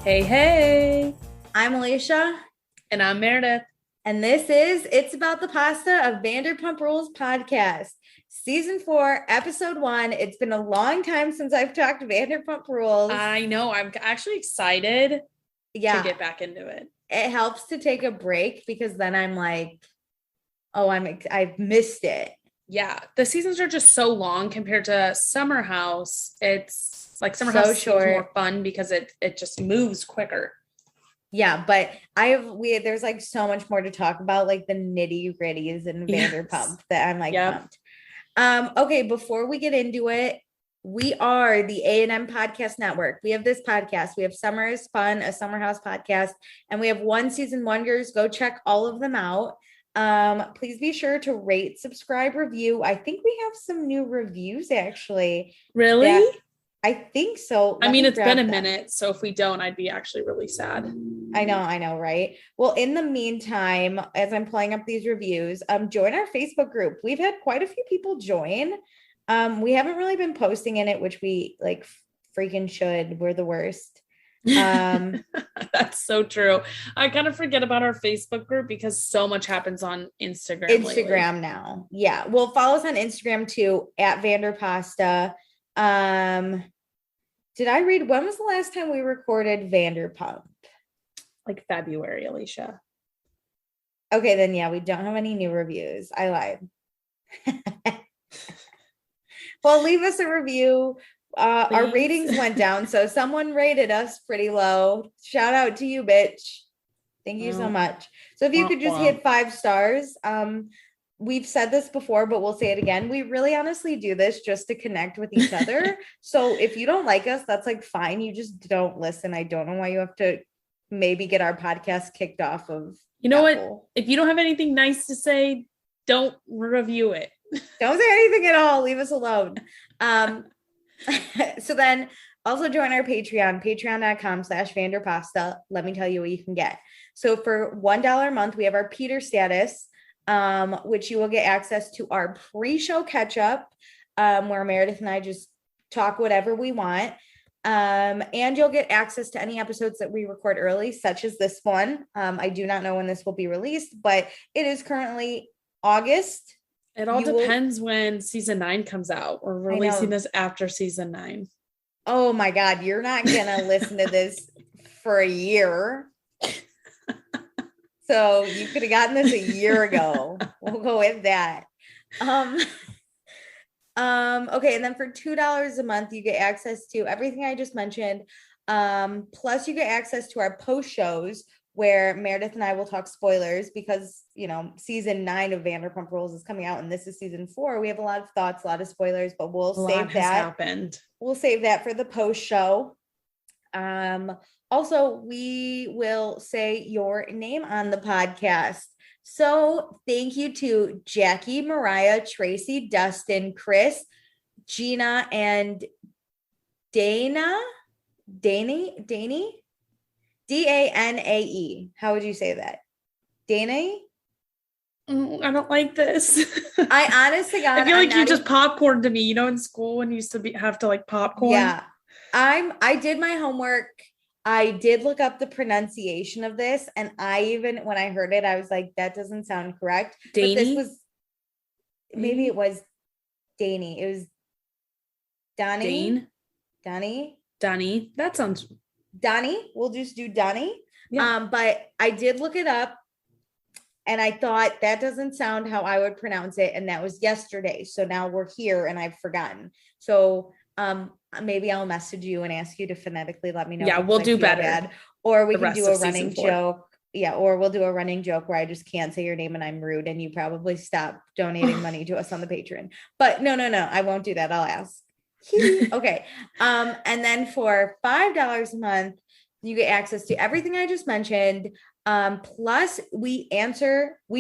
Hey, hey. I'm Alicia, And I'm Meredith. and this is It's About the Pasta of Vanderpump Rules podcast, season 4, episode 1. It's been a long time since I've talked Vanderpump Rules. I know. I'm actually excited to get back into it. It helps to take a break because then I'm like, oh, I've missed it. Yeah. The seasons are just so long compared to Summer House. It's like Summer So House seems short. more fun because it just moves quicker. Yeah, but there's like so much more to talk about, like the nitty gritties in Vanderpump that I'm like pumped. Okay, before we get into it, we are the A&M Podcast Network. We have this podcast. We have Summer is Fun, a Summer House podcast, and we have One Season Wonders. Go check all of them out. Please be sure to rate, subscribe, review. I think we have some new reviews actually. Really? I think so. I mean, it's been a minute, so if we don't, I'd be actually really sad. I know, right? Well, in the meantime, as I'm pulling up these reviews, join our Facebook group. We've had quite a few people join. We haven't really been posting in it, which we like freaking should. We're the worst. That's so true. I kind of forget about our Facebook group because so much happens on Instagram lately. Now. Yeah. Well, follow us on Instagram too, at Vanderpasta. Did I read, when was the last time we recorded Vanderpump? Like February, Alicia. Okay, then yeah, we don't have any new reviews. I lied. Well, leave us a review. Our ratings went down, so someone rated us pretty low. Shout out to you, bitch. Thank you so much. So if you could just hit 5 stars. We've said this before, but we'll say it again. We really honestly do this just to connect with each other. So if you don't like us, that's like fine. You just don't listen. I don't know why you have to maybe get our podcast kicked off of Apple. What? If you don't have anything nice to say, don't review it. Don't say anything at all. Leave us alone. So then also join our Patreon, patreon.com/Vanderpasta. Let me tell you what you can get. So for $1 a month, we have our Peter status, which you will get access to our pre-show catch-up, where Meredith and I just talk whatever we want. And you'll get access to any episodes that we record early, such as this one. I do not know when this will be released, but it is currently August. It all depends when season 9 comes out. We're releasing this after season 9. Oh my God, you're not gonna listen to this for a year. So you could have gotten this a year ago. We'll go with that. Okay, and then for $2 a month, you get access to everything I just mentioned. Plus you get access to our post shows where Meredith and I will talk spoilers because, season 9 of Vanderpump Rules is coming out and this is season 4. We have a lot of thoughts, a lot of spoilers, but we'll save that. We'll save that for the post show. Also, we will say your name on the podcast. So thank you to Jackie, Mariah, Tracy, Dustin, Chris, Gina, and Dana. Danae? Danae. How would you say that? Danae? I don't like this. I honestly got. I feel like you just popcorn to me. In school when you used to have to like popcorn. Yeah, I did my homework. I did look up the pronunciation of this, and when I heard it, I was like, that doesn't sound correct. Danny? But this was maybe it was Danny. It was Donnie. Donnie. That sounds. Donnie. We'll just do Donnie. Yeah. But I did look it up. And I thought that doesn't sound how I would pronounce it. And that was yesterday. So now we're here and I've forgotten. So maybe I'll message you and ask you to phonetically let me know. Yeah, we'll do better. Or we can do a running joke. Yeah, or we'll do a running joke where I just can't say your name and I'm rude and you probably stop donating money to us on the Patreon. But no, I won't do that. I'll ask. Okay. And then for $5 a month, you get access to everything I just mentioned. Plus we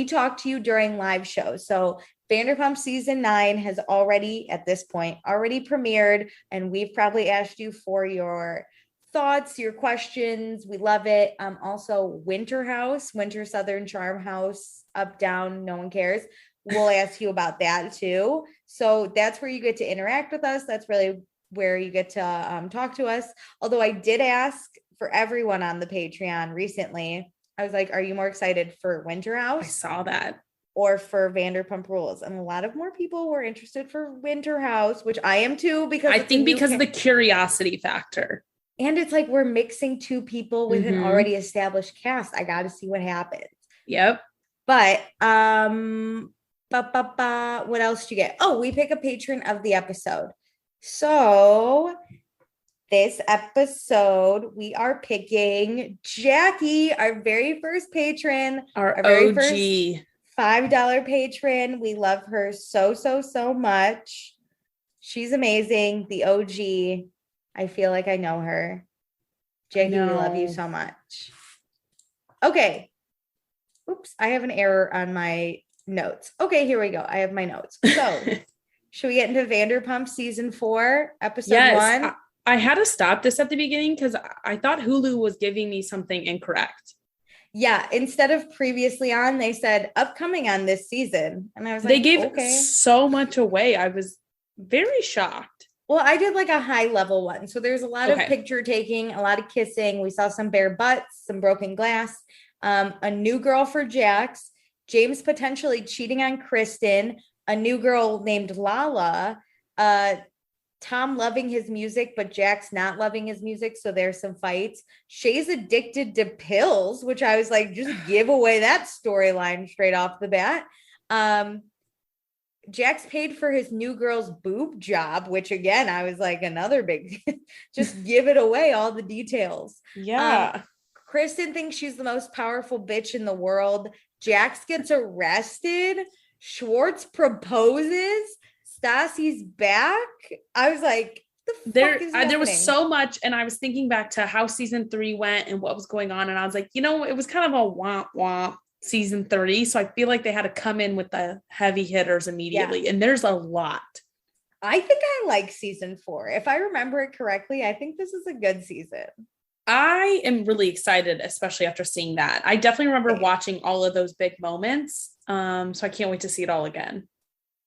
talk to you during live shows. So Vanderpump season 9 has already premiered, and we've probably asked you for your thoughts, your questions. We love it. Also Winter Southern Charm House, up, down, no one cares. We'll ask you about that too. So that's where you get to interact with us. That's really where you get to talk to us. Although I did ask for everyone on the Patreon recently. I was like, are you more excited for Winter House? I saw that. Or for Vanderpump Rules? And a lot of more people were interested for Winter House, which I am too, because I think because of the curiosity factor. And it's like we're mixing two people with an already established cast. I got to see what happens. Yep. But what else do you get? Oh, we pick a patron of the episode. So this episode, we are picking Jackie, our very first patron, our very OG. first $5 patron. We love her so much. She's amazing. The OG. I feel like I know her. Jackie, we love you so much. Okay. Oops, I have an error on my notes. Okay, here we go. I have my notes. So, should we get into Vanderpump season 4, episode 1? I had to stop this at the beginning because I thought Hulu was giving me something incorrect. Yeah, instead of previously on, they said upcoming on this season. And I was like, they gave so much away. I was very shocked. Well, I did like a high level one. So there's a lot of picture taking, a lot of kissing. We saw some bare butts, some broken glass, a new girl for Jax, James potentially cheating on Kristen, a new girl named Lala, Tom loving his music, but Jax not loving his music. So there's some fights. Shay's addicted to pills, which I was like, just give away that storyline straight off the bat. Jax paid for his new girl's boob job, which again, I was like, another big, just give it away, all the details. Yeah. Kristen thinks she's the most powerful bitch in the world. Jax gets arrested. Schwartz proposes. Stassi's back. I was like, there was so much, and I was thinking back to how season 3 went and what was going on, and I was like, it was kind of a womp womp season 30, so I feel like they had to come in with the heavy hitters immediately, and there's a lot. I think I like season 4. If I remember it correctly, I think this is a good season. I am really excited, especially after seeing that. I definitely remember watching all of those big moments, so I can't wait to see it all again.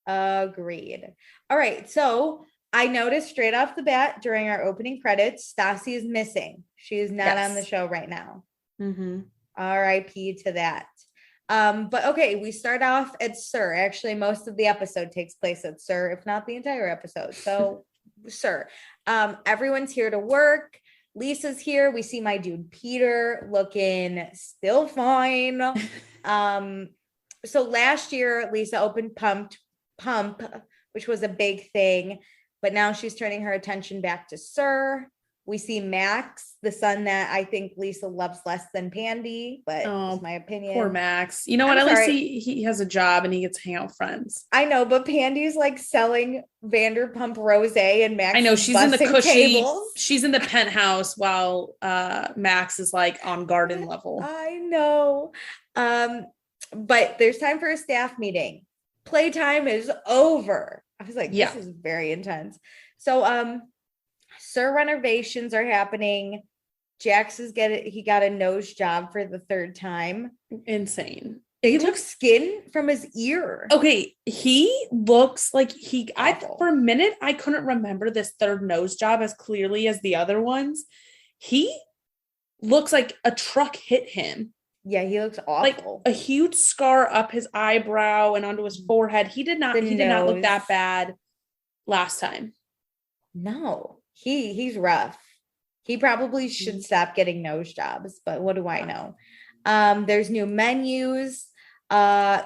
Agreed. All right. So I noticed straight off the bat during our opening credits, Stassi is missing. She is not on the show right now. R.I.P. to that. But okay, we start off at Sir. Actually, most of the episode takes place at Sir, if not the entire episode. So Sir, everyone's here to work. Lisa's here. We see my dude Peter looking still fine. So last year, Lisa opened Pump, which was a big thing, but now she's turning her attention back to Sir. We see Max, the son that I think Lisa loves less than Pandy, but that's my opinion. Poor Max. You know what? At least he has a job and he gets to hang out with friends. I know, but Pandy's like selling Vanderpump Rosé and Max. I know, she's in the cushy tables. She's in the penthouse while Max is like on garden level. I know. But there's time for a staff meeting. Playtime is over. I was like, this is very intense. So Sir renovations are happening. Jax he got a nose job for the 3rd time. Insane. He took skin from his ear. Okay, he looks like for a minute I couldn't remember this 3rd nose job as clearly as the other ones. He looks like a truck hit him. Yeah, he looks awful. Like a huge scar up his eyebrow and onto his forehead. He did not look that bad last time. No, he's rough. He probably should stop getting nose jobs, but what do I know? There's new menus.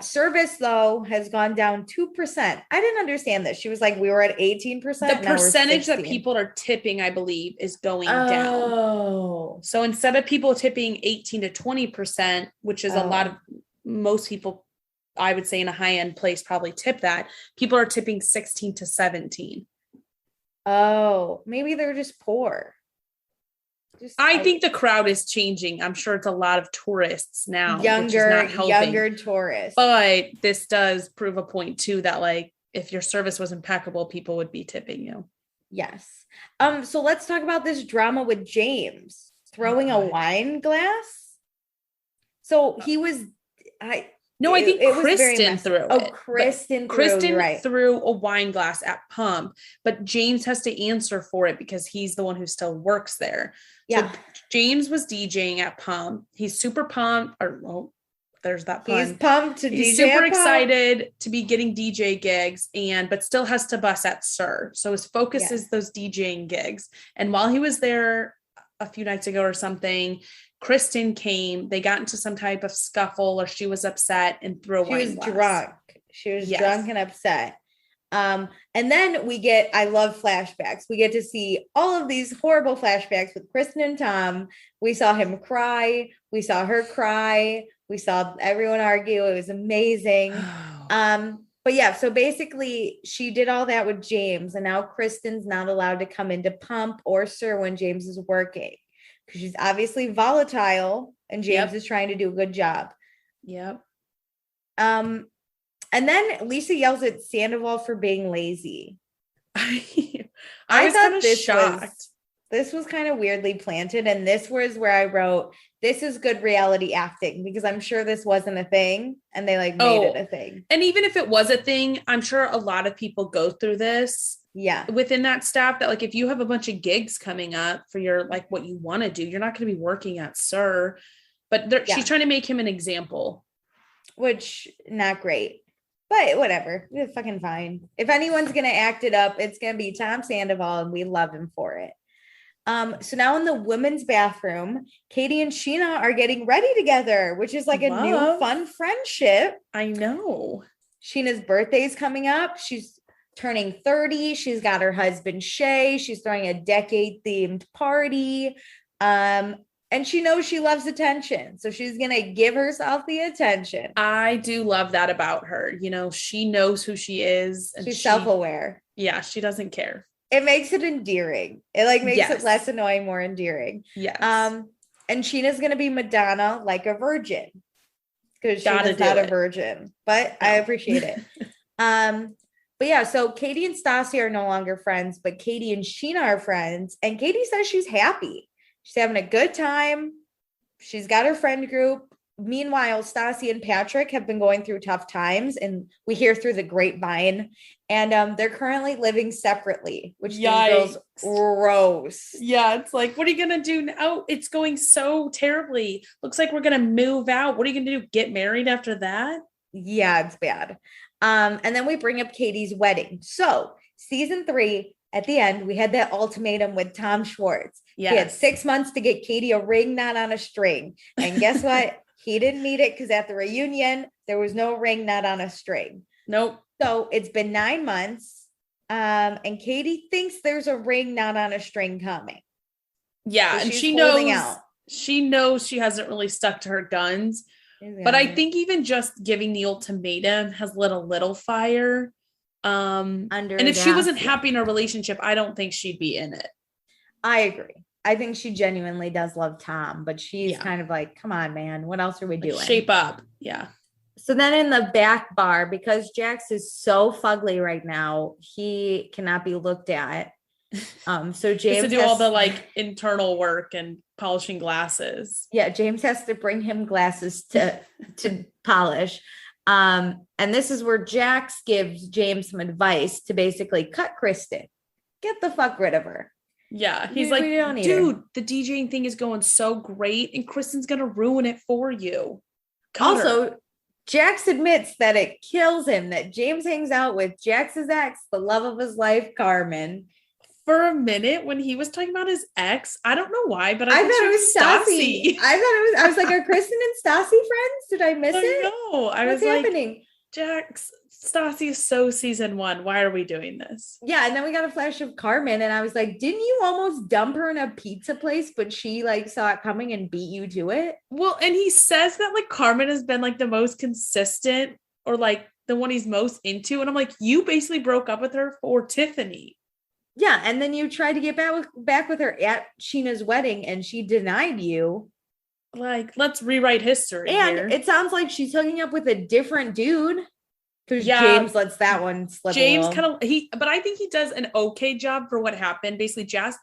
Service though has gone down 2%. I didn't understand this. She was like, we were at 18%. The percentage that people are tipping, I believe, is going down. So instead of people tipping 18 to 20%, which is a lot of most people, I would say in a high-end place probably tip that, people are tipping 16 to 17. Oh, maybe they're just poor. I think the crowd is changing. I'm sure it's a lot of tourists now. Younger tourists. But this does prove a point too, that like if your service was impeccable, people would be tipping you. Yes. So let's talk about this drama with James throwing a wine glass. So he was No, I think Kristen threw it. Oh, Kristen threw a wine glass at Pump, but James has to answer for it because he's the one who still works there. Yeah. So James was DJing at Pump. He's super pumped. There's that pun. He's pumped to He's DJ super excited to be getting DJ gigs but still has to bus at SUR. So his focus is those DJing gigs. And while he was there a few nights ago or something, Kristen came, they got into some type of scuffle or she was upset and threw a wine glass. She was drunk and upset. And then I love flashbacks. We get to see all of these horrible flashbacks with Kristen and Tom. We saw him cry. We saw her cry. We saw everyone argue. It was amazing. But yeah, so basically she did all that with James, and now Kristen's not allowed to come into Pump or SUR when James is working because she's obviously volatile and James is trying to do a good job. Yep. And then Lisa yells at Sandoval for being lazy. I was kind of shocked. This was kind of weirdly planted. And this was where I wrote, this is good reality acting, because I'm sure this wasn't a thing and they made it a thing. And even if it was a thing, I'm sure a lot of people go through this. Yeah. Within that staff that if you have a bunch of gigs coming up for your, what you want to do, you're not going to be working at SUR, but she's trying to make him an example. Which not great. But whatever, it's fucking fine. If anyone's going to act it up, it's going to be Tom Sandoval, and we love him for it. So now in the women's bathroom, Katie and Scheana are getting ready together, which is a new fun friendship. I know. Sheena's birthday is coming up. She's turning 30. She's got her husband, Shay. She's throwing a decade-themed party. And she knows she loves attention. So she's going to give herself the attention. I do love that about her. She knows who she is. And she's self-aware. Yeah, she doesn't care. It makes it endearing. It makes it less annoying, more endearing. Yes. And Sheena's going to be Madonna like a virgin. Because she's not a virgin. But no. I appreciate it. But yeah, so Katie and Stassi are no longer friends, but Katie and Scheana are friends. And Katie says she's happy. She's having a good time. She's got her friend group. Meanwhile, Stassi and Patrick have been going through tough times, and we hear through the grapevine. And they're currently living separately, which feels gross. Yeah, it's what are you going to do now? It's going so terribly. Looks like we're going to move out. What are you going to do? Get married after that? Yeah, it's bad. And then we bring up Katie's wedding. So season 3, at the end, we had that ultimatum with Tom Schwartz. Yes. He had 6 months to get Katie a ring, not on a string. And guess what? He didn't need it because at the reunion, there was no ring, not on a string. Nope. So it's been 9 months. And Katie thinks there's a ring, not on a string coming. Yeah. So and she knows she hasn't really stuck to her guns. But I think even just giving the ultimatum has lit a little fire. And if she wasn't happy in her relationship, I don't think she'd be in it. I agree. I think she genuinely does love Tom, but she's kind of come on, man, what else are we doing? Shape up. Yeah. So then in the back bar, because Jax is so fugly right now, he cannot be looked at. So James has to do all the internal work and polishing glasses. Yeah, James has to bring him glasses to polish. And this is where Jax gives James some advice to basically cut Kristen. Get the fuck rid of her. Yeah. He's dude, the DJing thing is going so great and Kristen's going to ruin it for you. Also, Jax admits that it kills him that James hangs out with Jax's ex, the love of his life, Carmen. For a minute, when he was talking about his ex, I don't know why, but I thought it was Stassi. I was like, are Kristen and Stassi friends? Did I miss it? No, What's happening? Jax, Stassi is so season 1. Why are we doing this? Yeah, and then we got a flash of Carmen, and I was like, didn't you almost dump her in a pizza place, but she saw it coming and beat you to it? Well, and he says that Carmen has been the most consistent or the one he's most into, and I'm like, you basically broke up with her for Tiffany. Yeah, and then you tried to get back with her at Sheena's wedding, and she denied you. Let's rewrite history. And here. It sounds like she's hooking up with a different dude. Because James lets that one slip. James but I think he does an okay job for what happened. Basically, Jax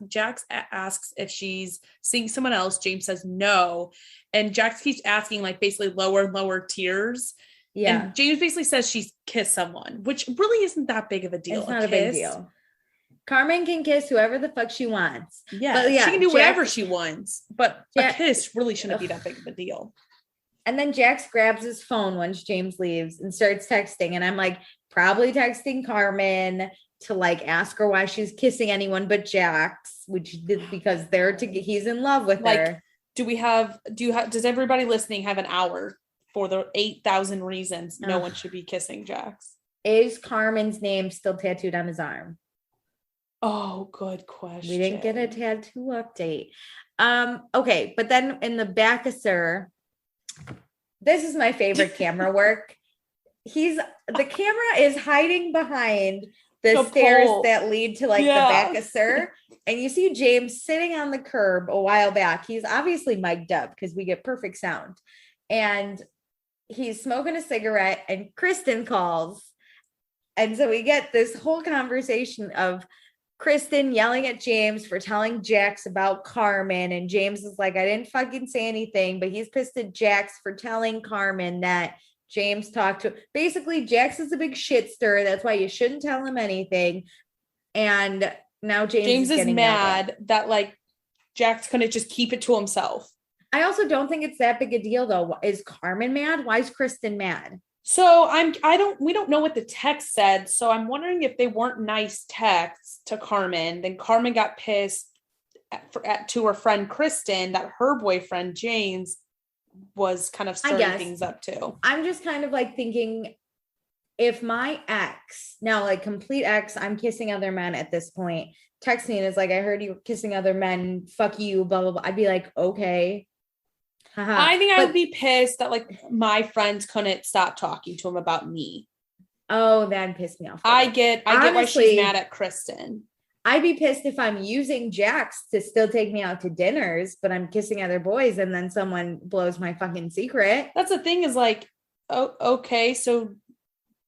asks if she's seeing someone else. James says no, and Jax keeps asking basically lower and lower tiers. Yeah. And James basically says she's kissed someone, which really isn't that big of a deal. It's not a big deal. Carmen can kiss whoever the fuck she wants. Yeah, but she can do whatever she wants, but a kiss really shouldn't be that big of a deal. And then Jax grabs his phone once James leaves and starts texting. And I'm like, probably texting Carmen to like ask her why she's kissing anyone but Jax, because he's in love with her. Does everybody listening have an hour for the 8,000 reasons no one should be kissing Jax? Is Carmen's name still tattooed on his arm? Oh, good question. We didn't get a tattoo update. Okay, but then in the back of Sir, this is my favorite camera work. The camera is hiding behind the stairs that lead to the back of Sir. And you see James sitting on the curb a while back. He's obviously mic'd up because we get perfect sound. And he's smoking a cigarette and Kristen calls. And so we get this whole conversation of Kristen yelling at James for telling Jax about Carmen. And James is like, I didn't fucking say anything, but he's pissed at Jax for telling Carmen that James talked to. Basically, Jax is a big shit stirrer. That's why you shouldn't tell him anything. And now James is mad that Jax couldn't just keep it to himself. I also don't think it's that big a deal though. Is Carmen mad? Why is Kristen mad? So we don't know what the text said. So I'm wondering if they weren't nice texts to Carmen, then Carmen got pissed to her friend Kristen that her boyfriend James was kind of stirring things up too. I'm just kind of thinking, if my ex, now complete ex, I'm kissing other men at this point, texts me and is like, I heard you were kissing other men, fuck you, blah, blah, blah. I'd be like, okay. I think I would be pissed that my friends couldn't stop talking to him about me. Oh, that pissed me off. I get why she's mad at Kristen. I'd be pissed if I'm using Jax to still take me out to dinners, but I'm kissing other boys and then someone blows my fucking secret. That's the thing is okay, so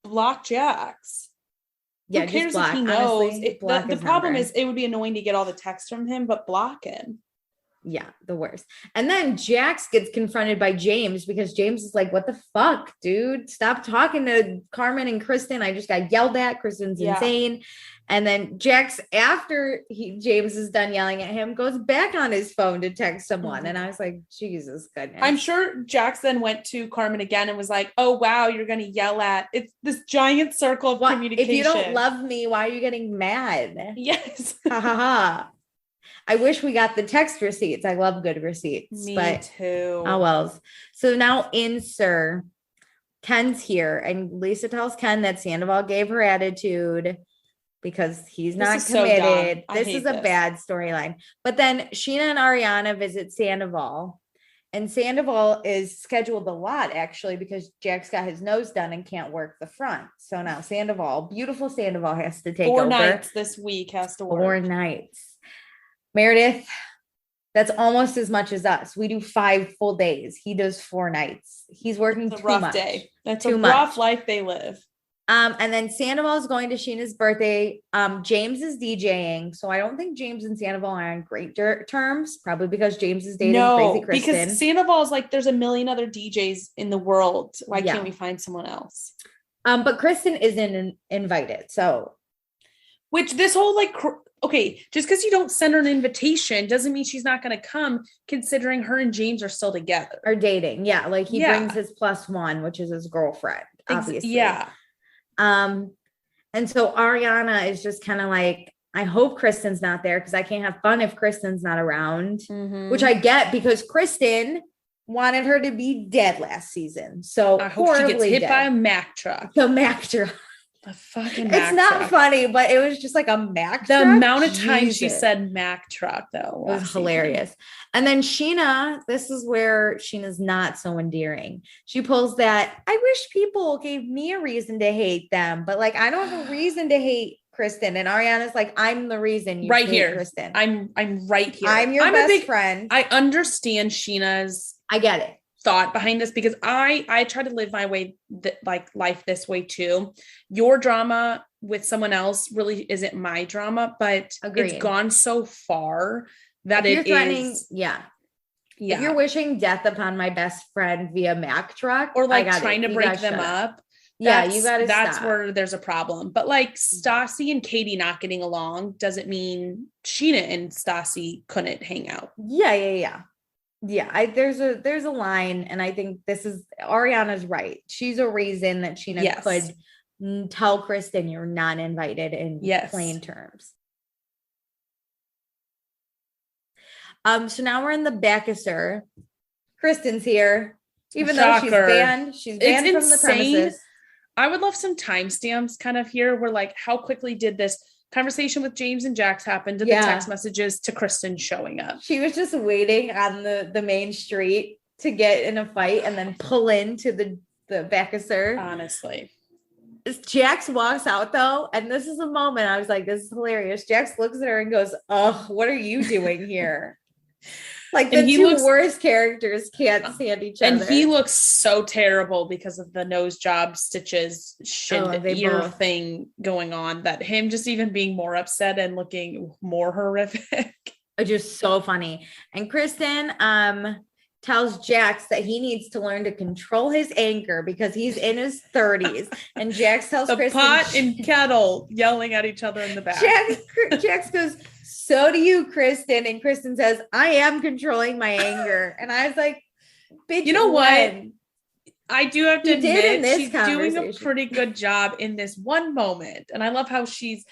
block Jax. Yeah, who cares if he knows? Honestly, the problem is it would be annoying to get all the texts from him, but block him. Yeah, the worst. And then Jax gets confronted by James because James is like, what the fuck, dude? Stop talking to Carmen and Kristen. I just got yelled at. Kristen's insane. And then Jax, after James is done yelling at him, goes back on his phone to text someone. And I was like, Jesus goodness. I'm sure Jax then went to Carmen again and was like, oh, wow, you're going to yell at. It's this giant circle of communication. If you don't love me, why are you getting mad? Yes. Ha ha ha. I wish we got the text receipts. I love good receipts. Me too. Oh, well. So now Sir, Ken's here. And Lisa tells Ken that Sandoval gave her attitude because he's not committed. This is a bad storyline. But then Scheana and Ariana visit Sandoval. And Sandoval is scheduled a lot, actually, because Jack's got his nose done and can't work the front. So now beautiful Sandoval has to take over. 4 nights this week has to work. 4 nights. Meredith, that's almost as much as us. We do 5 full days. He does 4 nights. He's working too much. Day. That's a rough life they live. And then Sandoval is going to Scheana's birthday. James is DJing. So I don't think James and Sandoval are on great terms, probably because James is dating crazy Kristen. Because Sandoval is there's a million other DJs in the world. Why can't we find someone else? But Kristen isn't invited. So. Which this whole okay, just because you don't send her an invitation doesn't mean she's not going to come, considering her and James are still together. Are dating. Yeah. He brings his +1, which is his girlfriend, obviously. Yeah. And so Ariana is just kind of I hope Kristen's not there because I can't have fun if Kristen's not around, which I get because Kristen wanted her to be dead last season. So I hope she gets hit by a Mack truck. The Mack truck. A fucking Mack It's not truck. Funny, but it was just a Mack the truck. The amount of times she said Mack truck, though. It was hilarious. And then Scheana, this is where Sheena's not so endearing. She pulls that, I wish people gave me a reason to hate them, but I don't have a reason to hate Kristen. And Ariana's I'm the reason you hate here. Kristen. I'm right here. I'm your best friend. I understand Sheena's I get it. Thought behind this because I try to live my way life this way too. Your drama with someone else really isn't my drama, but It's gone so far that it is. Yeah. Yeah. If you're wishing death upon my best friend via Mack truck, or like trying to break them up. Yeah, you gotta that's stop. where there's a problem. But like Stassi and Katie not getting along doesn't mean Scheana and Stassi couldn't hang out. Yeah. There's a line, and I think this is Ariana's right. She's a reason that Scheana could tell Kristen you're not invited in plain terms. So now we're in the Bacchusser. Kristen's here, even though she's banned from the premises. I would love some timestamps kind of here where like how quickly did this conversation with James and Jax happen to the text messages to Kristen showing up. She was just waiting on the main street to get in a fight and then pull into the Bacchusser. Honestly. Jax walks out though, and this is a moment I was like, this is hilarious. Jax looks at her and goes, "Oh, what are you doing here?" Like the two worst characters can't stand each other. And he looks so terrible because of the nose job stitches ear thing going on, that him just even being more upset and looking more horrific. Just so funny. And Kristen tells Jax that he needs to learn to control his anger because he's in his 30s. And Jax tells Kristen, pot and kettle yelling at each other in the back. Jax goes, "So do you, Kristen." And Kristen says, "I am controlling my anger." And I was like, bitch, you know what? I do have to admit, she's doing a pretty good job in this one moment. And I love how she's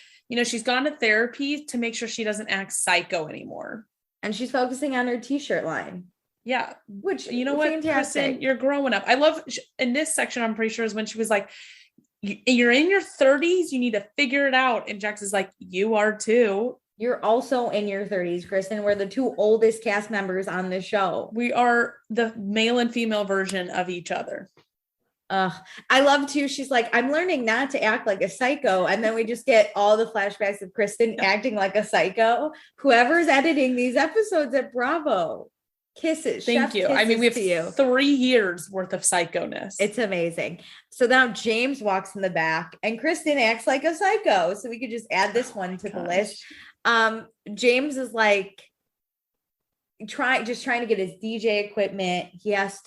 gone to therapy to make sure she doesn't act psycho anymore. And she's focusing on her t-shirt line. Yeah. Which, you know what, Kristen, you're growing up. I love in this section, I'm pretty sure is when she was like, "You're in your 30s. You need to figure it out." And Jax is like, "You are too. You're also in your 30s, Kristen. We're the two oldest cast members on the show. We are the male and female version of each other." I love too. She's like, "I'm learning not to act like a psycho." And then we just get all the flashbacks of Kristen acting like a psycho. Whoever's editing these episodes at Bravo. Kisses. Thank you. I mean, we have 3 years worth of psychoness. It's amazing. So now James walks in the back and Kristen acts like a psycho. So we could just add this one to the list. James is like trying to get his DJ equipment. He has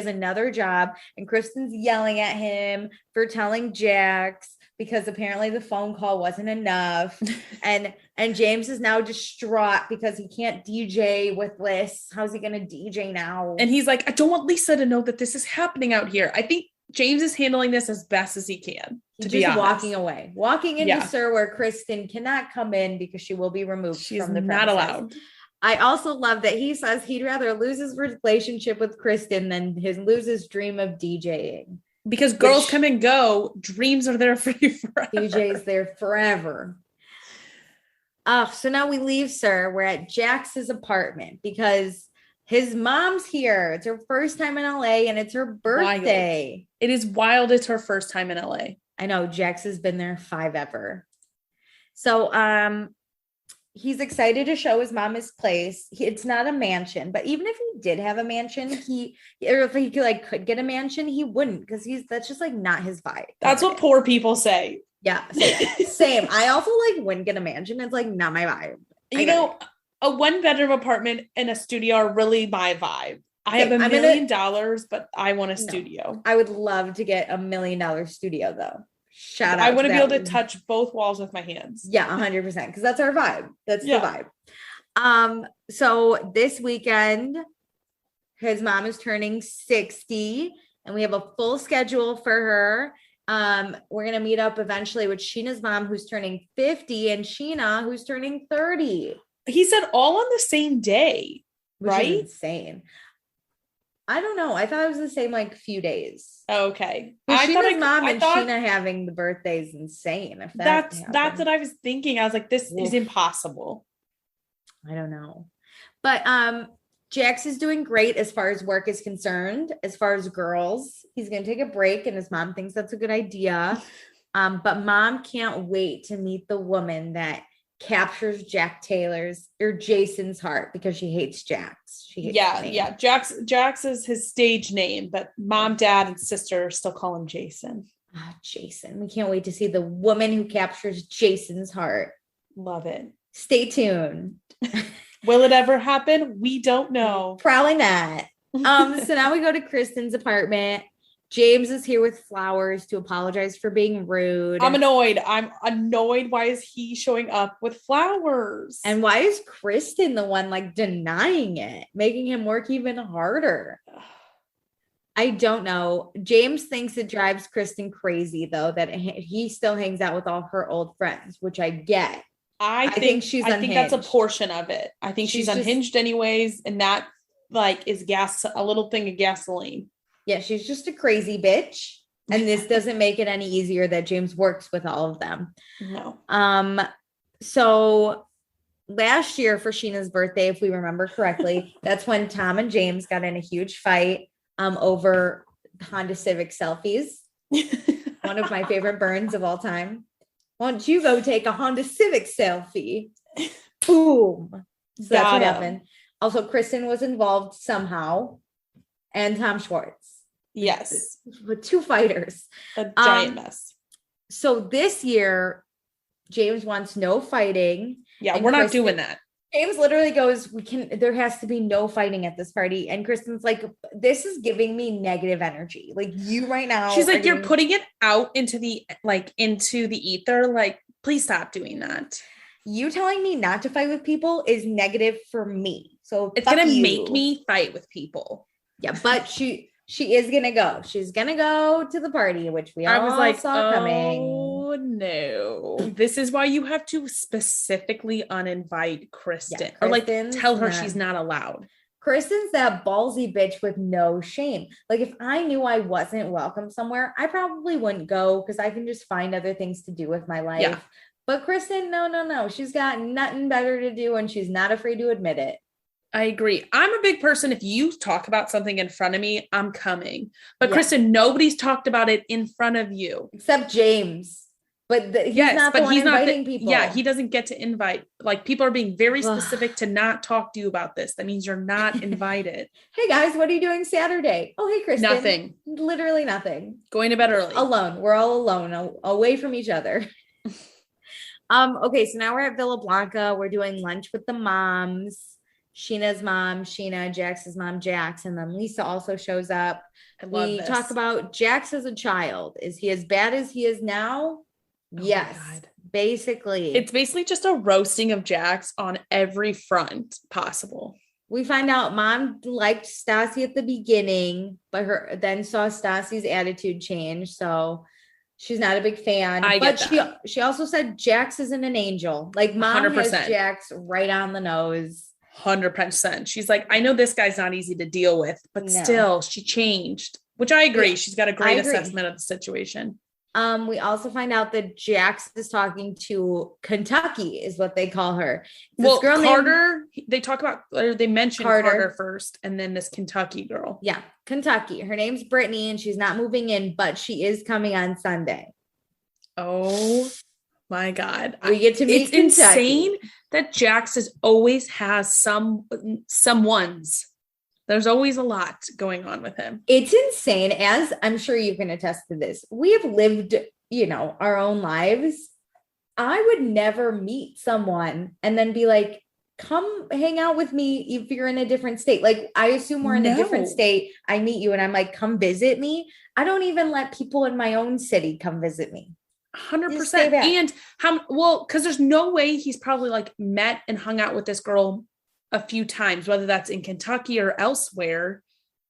another job, and Kristen's yelling at him for telling Jax because apparently the phone call wasn't enough. and James is now distraught because he can't DJ with Liz. How's he going to DJ now? And he's like, "I don't want Lisa to know that this is happening out here." I think James is handling this as best as he can. He's just walking into Sir where Kristen cannot come in because she will be removed from the premises. Not allowed. I also love that he says he'd rather lose his relationship with Kristen than lose his dream of DJing. Because girls come and go, dreams are there for you forever. DJ's there forever. So now we leave Sir. We're at Jax's apartment because his mom's here. It's her first time in LA and it's her birthday. Wild. It is wild. It's her first time in LA. I know. Jax has been there 5 ever. So he's excited to show his mom his place. It's not a mansion, but even if he did have a mansion, if he could get a mansion, he wouldn't because that's just like not his vibe. That's what poor people say. Yeah, same. I also wouldn't get a mansion. It's like not my vibe. A 1-bedroom apartment and a studio are really my vibe. I have $1 million, but I want a studio. I would love to get $1 million studio though. Shout out. I want to be able to touch both walls with my hands. Yeah, 100%. Because that's our vibe. That's the vibe. So this weekend, his mom is turning 60 and we have a full schedule for her. We're going to meet up eventually with Scheana's mom, who's turning 50, and Scheana, who's turning 30. He said all on the same day, right? Which is insane. I don't know. I thought it was the same few days. Okay. Scheana's mom and Scheana having the birthday is insane. If that's what I was thinking. I was like, this is impossible. I don't know. But Jax is doing great as far as work is concerned. As far as girls, he's going to take a break and his mom thinks that's a good idea. But mom can't wait to meet the woman that captures Jason's heart because she hates Jax. Jax is his stage name, but mom, dad, and sister still call him Jason. Jason. We can't wait to see the woman who captures Jason's heart. Love it. Stay tuned. Will it ever happen? We don't know. Probably not. So now we go to Kristen's apartment. James is here with flowers to apologize for being rude. I'm annoyed. Why is he showing up with flowers? And why is Kristen the one like denying it, making him work even harder? I don't know. James thinks it drives Kristen crazy, though, that he still hangs out with all her old friends, which I get. I think she's unhinged. I think that's a portion of it. I think she's unhinged anyways. And that like is a little thing of gasoline. Yeah, she's just a crazy bitch. And this doesn't make it any easier that James works with all of them. No. So last year for Scheana's birthday, if we remember correctly, that's when Tom and James got in a huge fight over Honda Civic selfies. One of my favorite burns of all time. Why don't you go take a Honda Civic selfie? Boom. So that's what happened. Also, Kristen was involved somehow. And Tom Schwartz. Yes. With two fighters. A giant mess. So this year, James wants no fighting. Yeah, we're not doing that. James literally goes, there has to be no fighting at this party. And Kristen's like, this is giving me negative energy. Like you right now. She's like, you're putting it out into the ether. Like, please stop doing that. You telling me not to fight with people is negative for me. So it's going to make me fight with people. Yeah, but she is going to go. She's going to go to the party, which we all saw coming. Oh, no. This is why you have to specifically uninvite Kristen. Yeah, or like tell her she's not allowed. Kristen's that ballsy bitch with no shame. Like if I knew I wasn't welcome somewhere, I probably wouldn't go because I can just find other things to do with my life. Yeah. But Kristen, no. She's got nothing better to do and she's not afraid to admit it. I agree. I'm a big person. If you talk about something in front of me, I'm coming. But yeah. Kristen, nobody's talked about it in front of you. Except James. But he's not the one inviting people. Yeah, he doesn't get to invite. Like people are being very specific to not talk to you about this. That means you're not invited. Hey guys, what are you doing Saturday? Oh, hey, Kristen. Nothing. Literally nothing. Going to bed early. Alone. We're all alone, away from each other. Okay, so now we're at Villa Blanca. We're doing lunch with the moms. Scheana's mom, Scheana, Jax's mom, Jax, and then Lisa also shows up. We talk about Jax as a child. Is he as bad as he is now? Oh yes, basically. It's basically just a roasting of Jax on every front possible. We find out mom liked Stassi at the beginning, but then saw Stassi's attitude change. So she's not a big fan. But she also said Jax isn't an angel. Like mom 100%. Has Jax right on the nose. 100%. She's like, I know this guy's not easy to deal with, but still she changed, which I agree. Yeah, she's got a great assessment of the situation. We also find out that Jax is talking to Kentucky is what they call her. This girl Carter, they mentioned Carter first and then this Kentucky girl. Yeah. Kentucky. Her name's Brittany and she's not moving in, but she is coming on Sunday. Oh my God. We get to meet Kentucky. Insane that Jax always has someone's. There's always a lot going on with him. It's insane. As I'm sure you can attest to this. We have lived, our own lives. I would never meet someone and then be like, come hang out with me if you're in a different state. Like, I assume we're in a different state. I meet you and I'm like, come visit me. I don't even let people in my own city come visit me. 100%. And because there's no way he's probably like met and hung out with this girl a few times, whether that's in Kentucky or elsewhere.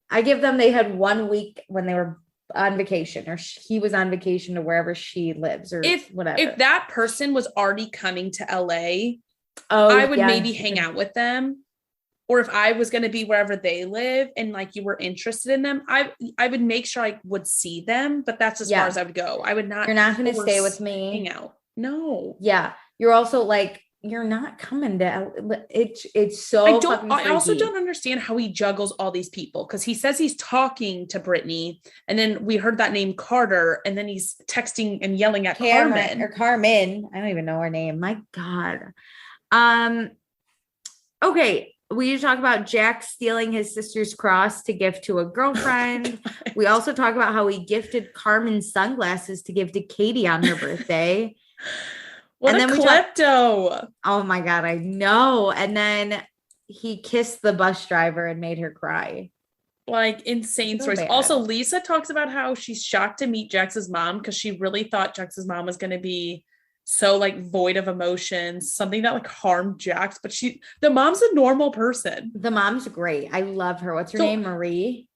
I give them, they had 1 week when they were on vacation or he was on vacation to wherever she lives or whatever. If that person was already coming to LA, I would maybe hang out with them. Or if I was going to be wherever they live and like you were interested in them, I would make sure I would see them, but that's as far as I would go. I would not. You're not going to stay with me. Hang out. No. Yeah. You're also like, you're not coming to it's so I also don't understand how he juggles all these people because he says he's talking to Brittany and then we heard that name Carter and then he's texting and yelling at Carmen. I don't even know her name. My God. Okay. We talk about Jack stealing his sister's cross to gift to a girlfriend. We also talk about how he gifted Carmen sunglasses to give to Katie on her birthday. What a klepto. Oh my God, I know. And then he kissed the bus driver and made her cry. Like insane stories. Bad. Also, Lisa talks about how she's shocked to meet Jax's mom because she really thought Jax's mom was going to be so like void of emotions, something that like harmed Jax, but the mom's a normal person. The mom's great. I love her. What's her name? Marie?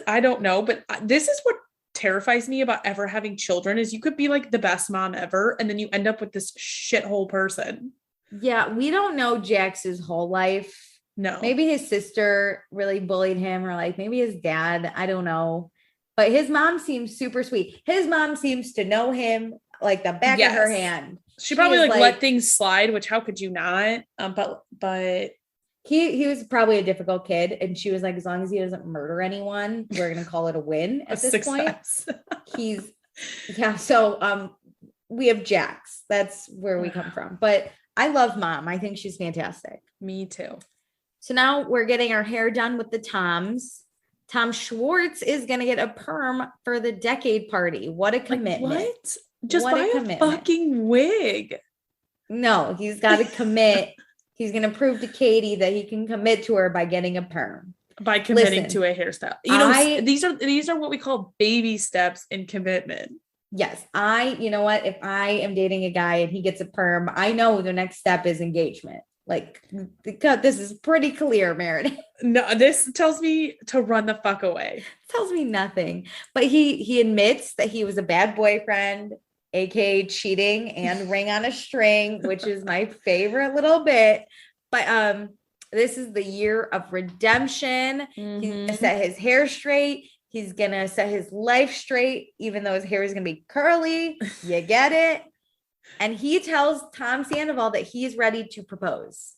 I don't know, but this is what terrifies me about ever having children is you could be like the best mom ever and then you end up with this shithole person. Yeah, we don't know Jax's whole life. No. Maybe his sister really bullied him or like maybe his dad. I don't know. But his mom seems super sweet. His mom seems to know him like the back of her hand. She probably like let things slide, which how could you not? But he was probably a difficult kid. And she was like, as long as he doesn't murder anyone, we're going to call it a win at this point. So we have Jax. That's where we come from. But I love Mom. I think she's fantastic. Me too. So now we're getting our hair done with the Toms. Tom Schwartz is going to get a perm for the decade party. What a commitment. Like what? Just buy a fucking wig. No, he's got to commit. He's going to prove to Katie that he can commit to her by getting a perm. By committing to a hairstyle. You know, these are what we call baby steps in commitment. Yes. You know what? If I am dating a guy and he gets a perm, I know the next step is engagement. Like, this is pretty clear, Meredith. No, this tells me to run the fuck away. Tells me nothing. But he admits that he was a bad boyfriend, aka cheating and ring on a string, which is my favorite little bit. But this is the year of redemption. Mm-hmm. He's gonna set his hair straight. He's gonna set his life straight, even though his hair is gonna be curly. You get it? And he tells Tom Sandoval that he's ready to propose.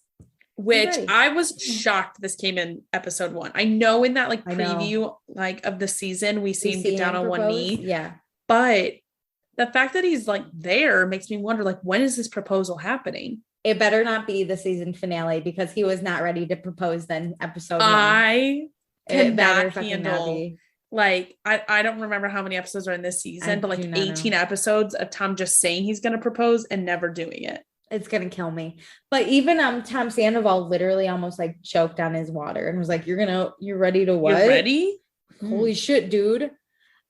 Which I was shocked this came in episode 1. I know in that like preview like of the season, we see him get down on one knee. Yeah. But the fact that he's like there makes me wonder, like, when is this proposal happening? It better not be the season finale because he was not ready to propose then episode 1. I cannot handle. Like, I don't remember how many episodes are in this season, but like 18 episodes of Tom just saying he's going to propose and never doing it. It's going to kill me. But even Tom Sandoval literally almost like choked on his water and was like, you're ready to what? You're ready? Holy shit, dude.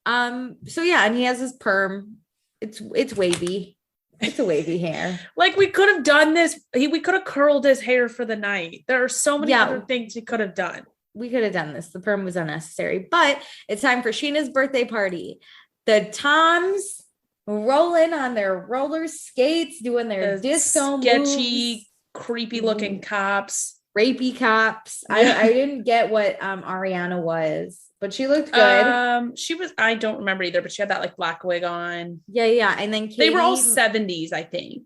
So yeah, and he has his perm. It's wavy. It's a wavy hair. Like, we could have done this. We could have curled his hair for the night. There are so many other things he could have done. We could have done this. The perm was unnecessary, but it's time for Scheana's birthday party. The Toms rolling on their roller skates, doing their disco sketchy, moves. creepy looking cops. Rapey cops. I didn't get what Ariana was, but she looked good. She was, I don't remember either, but she had that like black wig on. Yeah. And then Katie, they were all 70s, I think.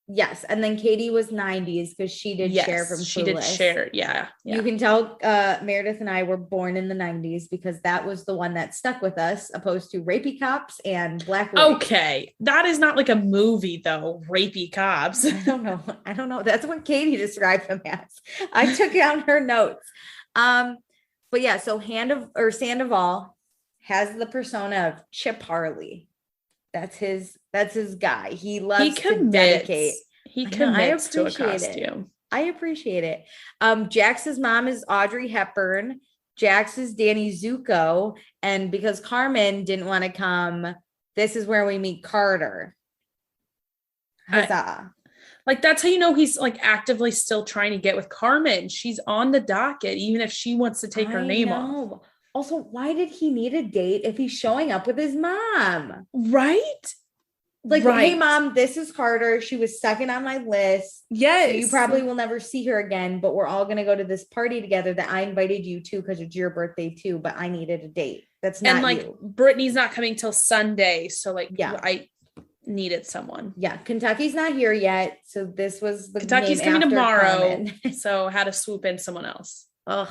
Yes. And then Katie was 90s because she did share from Clueless. She did share. Yeah. You can tell Meredith and I were born in the 90s because that was the one that stuck with us, opposed to Rapey Cops and Black Widow. Okay. That is not like a movie though. Rapey Cops. I don't know. That's what Katie described them as. I took down her notes. But yeah, so Sandoval has the persona of Chip Harley. That's his guy. He loves to dedicate. He commits to a costume. I appreciate it. Jax's mom is Audrey Hepburn. Jax is Danny Zuko. And because Carmen didn't want to come, this is where we meet Carter. Huzzah. Like, that's how you know he's like actively still trying to get with Carmen. She's on the docket, even if she wants to take her name off. Also, why did he need a date if he's showing up with his mom? Right? Like, hey, Mom, this is Carter. She was second on my list. Yes. So you probably will never see her again, but we're all going to go to this party together that I invited you to because it's your birthday too, but I needed a date. That's not you. Brittany's not coming till Sunday. So like, I needed someone. Yeah. Kentucky's not here yet. So this was the Kentucky's coming tomorrow. So had to swoop in someone else. Ugh.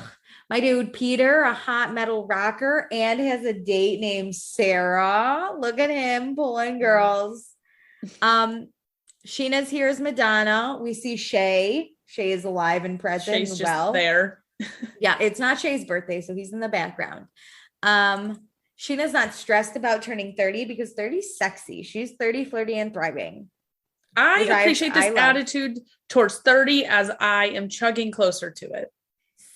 My dude, Peter, a hot metal rocker, and has a date named Sarah. Look at him pulling girls. Scheana's here as Madonna. We see Shay. Shay is alive and present. Shay's just there. Yeah, it's not Shay's birthday, so he's in the background. Scheana's not stressed about turning 30 because 30's sexy. She's 30, flirty, and thriving. I appreciate this attitude towards 30 as I am chugging closer to it.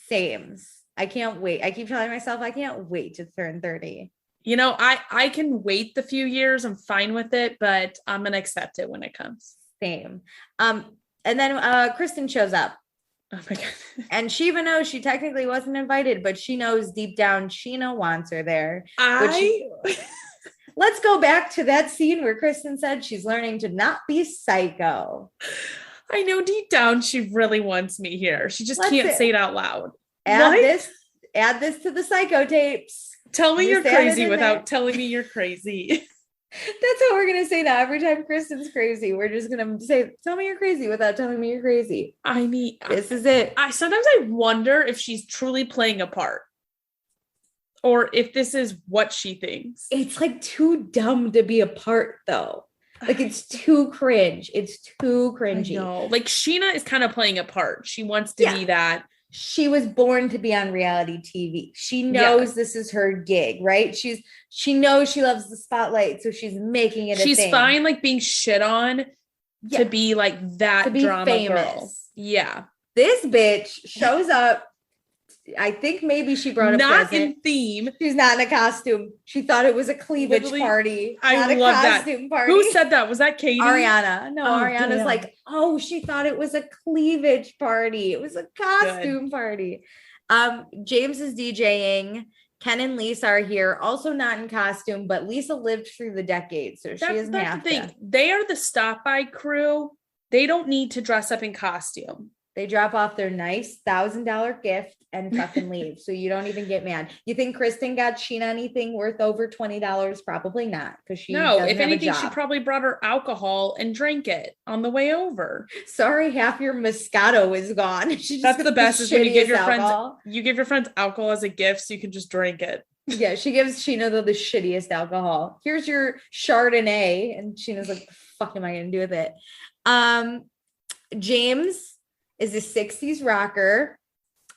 Same. I can't wait. I keep telling myself I can't wait to turn 30. You know, I can wait the few years. I'm fine with it, but I'm going to accept it when it comes. Same. And then Kristen shows up. Oh my God. And she even knows she technically wasn't invited, but she knows deep down Scheana wants her there. Let's go back to that scene where Kristen said she's learning to not be psycho. I know deep down she really wants me here. She just can't say it out loud. Add this to the psycho tapes. Tell me you're crazy without telling me you're crazy. That's what we're going to say now. Every time Kristen's crazy, we're just going to say, tell me you're crazy without telling me you're crazy. I mean, this is it. Sometimes I wonder if she's truly playing a part or if this is what she thinks. It's like too dumb to be a part though. Like it's too cringe. It's too cringy. No, like Scheana is kind of playing a part. She wants to be that. She was born to be on reality TV. She knows this is her gig, right? She knows she loves the spotlight, so she's making it. She's fine, like being shit on to be like that to be drama famous. Girl. Yeah, this bitch shows up. I think maybe she brought a not present. In theme. She's not in a costume. She thought it was a cleavage party. I love that. Party. Who said that? Was that Katie? Ariana. No, Ariana's like, oh, she thought it was a cleavage party. It was a costume party. James is DJing. Ken and Lisa are here, also not in costume, but Lisa lived through the decade, so she doesn't have to. They are the stop by crew. They don't need to dress up in costume. They drop off their nice $1,000 gift and fucking leave. So you don't even get mad. You think Kristen got Scheana anything worth over $20? Probably not. Because she if anything, she probably brought her alcohol and drank it on the way over. Sorry, half your Moscato is gone. That's the best is when you give your friends alcohol as a gift so you can just drink it. Yeah, she gives Scheana the shittiest alcohol. Here's your Chardonnay. And Sheena's like, what the fuck am I going to do with it? James is a 60s rocker.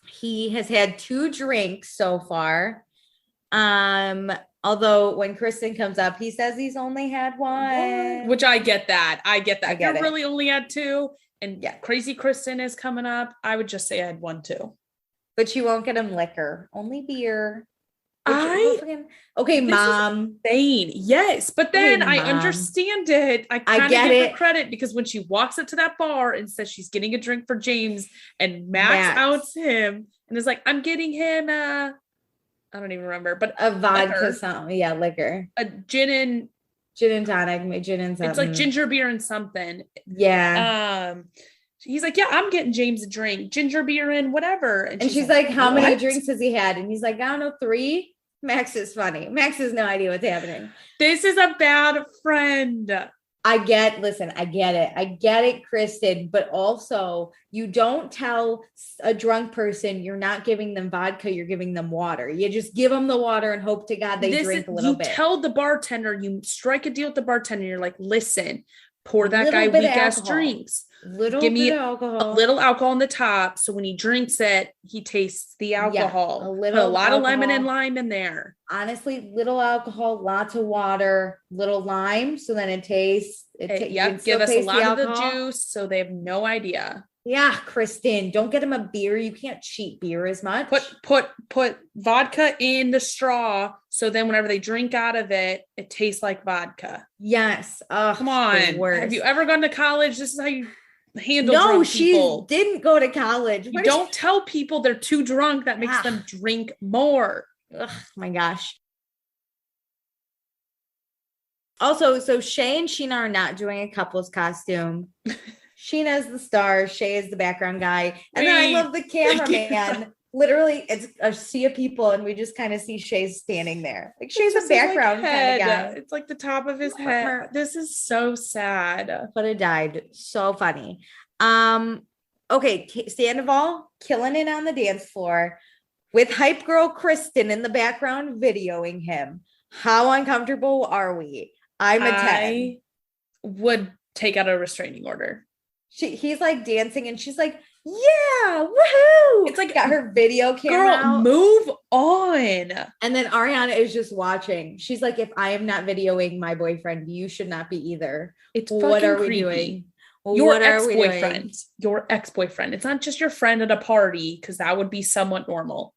He has had 2 drinks so far. Although when Kristen comes up, he says he's only had 1. Which I get that. You really only had 2. And crazy Kristen is coming up. I would just say I had 1 too. But you won't get him liquor. Only beer. Okay, Mom. Insane. Yes, but then I understand it. I kind of give her credit because when she walks up to that bar and says she's getting a drink for James and Max outs him and is like, I'm getting him I don't even remember, but a vodka something. Yeah, liquor. A gin and tonic, gin and something. It's like ginger beer and something. Yeah. He's like, yeah, I'm getting James a drink, ginger beer and whatever. And she's like, how many drinks has he had? And he's like, I don't know, 3. Max is funny. Max has no idea what's happening. This is a bad friend. I get it. I get it, Kristen. But also, you don't tell a drunk person you're not giving them vodka, you're giving them water. You just give them the water and hope to God they drink a little bit. You tell the bartender, you strike a deal with the bartender. You're like, listen, pour that guy weak ass drinks. Give me a little alcohol on the top, so when he drinks it, he tastes the alcohol. Put a lot of lemon and lime in there. Honestly, little alcohol, lots of water, little lime, so then it tastes. Give us a lot of the juice, so they have no idea. Yeah, Kristen, don't get him a beer. You can't cheat beer as much. Put vodka in the straw, so then whenever they drink out of it, it tastes like vodka. Yes. Oh, come on. Have you ever gone to college? This is how you handle drunk people. She didn't go to college. You don't tell people they're too drunk. That makes them drink more. Oh my gosh. Also, so Shay and Scheana are not doing a couple's costume. Scheana is the star. Shay is the background guy. And then I love the cameraman. Literally, it's a sea of people, and we just kind of see Shay standing there. Like Shay's a background kind of guy. It's like the top of his head. This is so sad. But it died. So funny. Okay, Sandoval killing it on the dance floor with hype girl Kristen in the background videoing him. How uncomfortable are we? I'm a 10. I would take out a restraining order. He's like dancing and she's like Yeah, woohoo! It's like, got her video camera out. Move on. And then Ariana is just watching. She's like, if I am not videoing my boyfriend, you should not be either. It's what are we creepy. doing? Your ex-boyfriend. Your ex-boyfriend. It's not just your friend at a party, because that would be somewhat normal.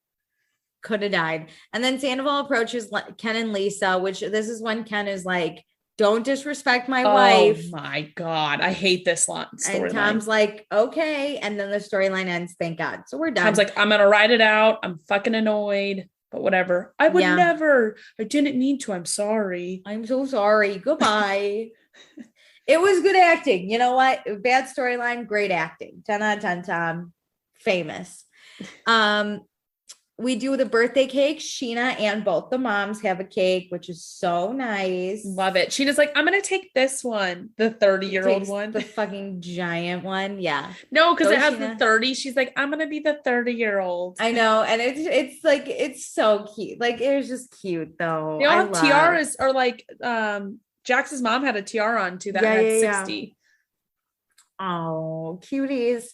Could have died. And then Sandoval approaches Ken and Lisa, which this is when Ken is like, don't disrespect my wife. Oh my God. I hate this storyline. And Tom's like, okay. And then the storyline ends. Thank God. So we're done. Tom's like, I'm going to ride it out. I'm fucking annoyed, but whatever. I would never. I didn't mean to. I'm sorry. I'm so sorry. Goodbye. It was good acting. You know what? Bad storyline, great acting. 10 out of 10, Tom. Famous. We do the birthday cake. Scheana and both the moms have a cake, which is so nice. Love it. Scheana's like, I'm going to take this one, the 30-year-old one. The fucking giant one. Yeah. No, because it has the 30. She's like, I'm going to be the 30-year-old. I know. And it's like, it's so cute. Like, it was just cute though. They all have tiaras, or like, Jax's mom had a tiara on too that had 60. Oh, cuties.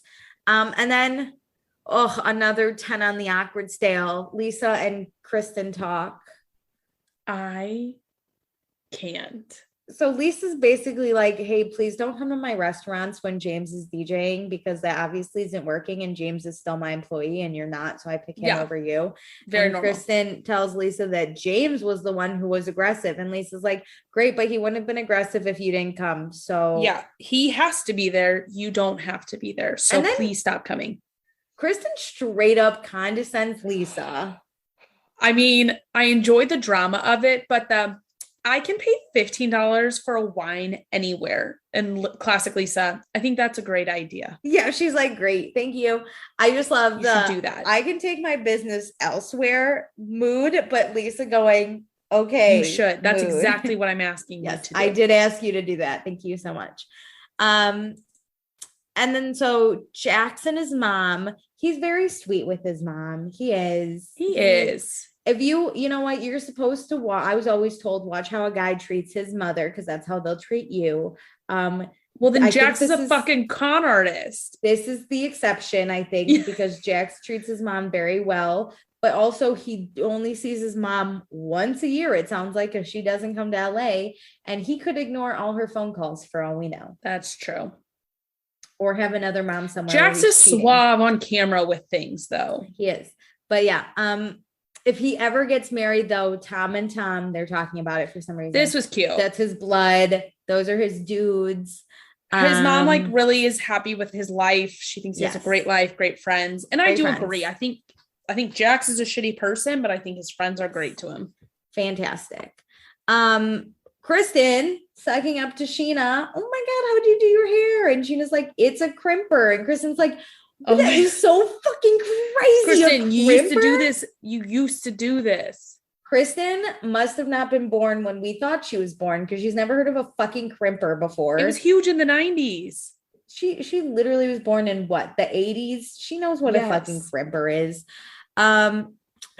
And then, another 10 on the awkward scale. Lisa and Kristen talk. I can't. So Lisa's basically like, hey, please don't come to my restaurants when James is DJing, because that obviously isn't working and James is still my employee and you're not. So I pick him over you. Very normal. Kristen tells Lisa that James was the one who was aggressive. And Lisa's like, great, but he wouldn't have been aggressive if you didn't come. So yeah, he has to be there. You don't have to be there. So please stop coming. Kristen straight up condescends Lisa. I mean, I enjoyed the drama of it, but I can pay $15 for a wine anywhere. And classic Lisa, I think that's a great idea. Yeah, she's like, great, thank you. I just love should do that. I can take my business elsewhere mood, but Lisa going, okay. You should. That's exactly what I'm asking you to do. I did ask you to do that. Thank you so much. And then so Jackson, his mom, he's very sweet with his mom. He is. If you know what, you're supposed to watch. I was always told, watch how a guy treats his mother, because that's how they'll treat you. Well, then Jax is a fucking con artist. This is the exception, I think, because Jax treats his mom very well. But also he only sees his mom once a year, it sounds like, if she doesn't come to LA. And he could ignore all her phone calls for all we know. That's true. Or have another mom somewhere. Jax is suave on camera with things, though. He is. But yeah, if he ever gets married, though, Tom, they're talking about it for some reason. This was cute. That's his blood. Those are his dudes. His mom like really is happy with his life. She thinks he has a great life, great friends. And I do agree. I think Jax is a shitty person, but I think his friends are great to him. Fantastic. Kristen sucking up to Scheana. Oh my God, how'd you do your hair? And Sheena's like, it's a crimper. And Kristen's like, that is so fucking crazy. Kristen, you used to do this. You used to do this. Kristen must have not been born when we thought she was born, because she's never heard of a fucking crimper before. It was huge in the 90s. She literally was born in what, the 80s? She knows what a fucking crimper is.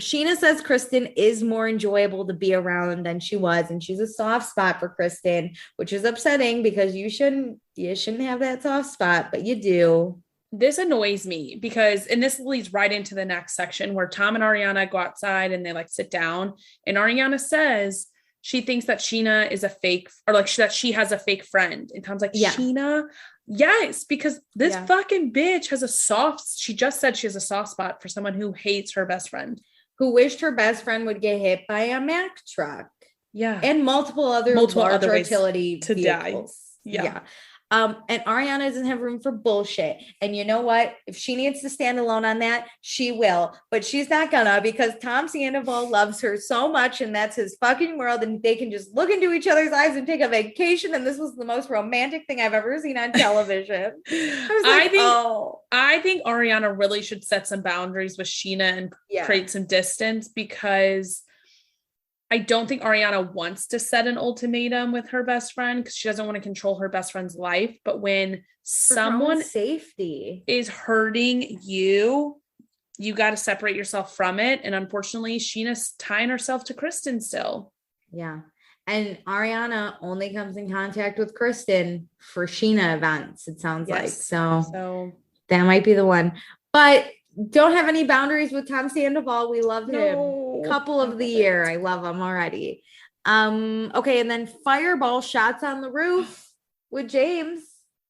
Scheana says Kristen is more enjoyable to be around than she was, and she's a soft spot for Kristen, which is upsetting because you shouldn't have that soft spot, but you do. This annoys me because, and this leads right into the next section where Tom and Ariana go outside and they like sit down, and Ariana says she thinks that Scheana is a fake, or like that she has a fake friend, and Tom's like, Scheana? Yes, because this fucking bitch she just said she has a soft spot for someone who hates her best friend. Who wished her best friend would get hit by a Mack truck. Yeah. And multiple other utility to vehicles. Die. Yeah. And Ariana doesn't have room for bullshit. And you know what? If she needs to stand alone on that, she will. But she's not gonna, because Tom Sandoval loves her so much, and that's his fucking world, and they can just look into each other's eyes and take a vacation. And this was the most romantic thing I've ever seen on television. I think Ariana really should set some boundaries with Scheana and create some distance, because I don't think Ariana wants to set an ultimatum with her best friend, because she doesn't want to control her best friend's life. But when someone safety is hurting you, you got to separate yourself from it. And unfortunately, Sheena's tying herself to Kristen still. Yeah. And Ariana only comes in contact with Kristen for Scheana events, it sounds like. So That might be the one. But don't have any boundaries with Tom Sandoval. We love him. Couple of the year. I love him already. Okay, and then fireball shots on the roof with James.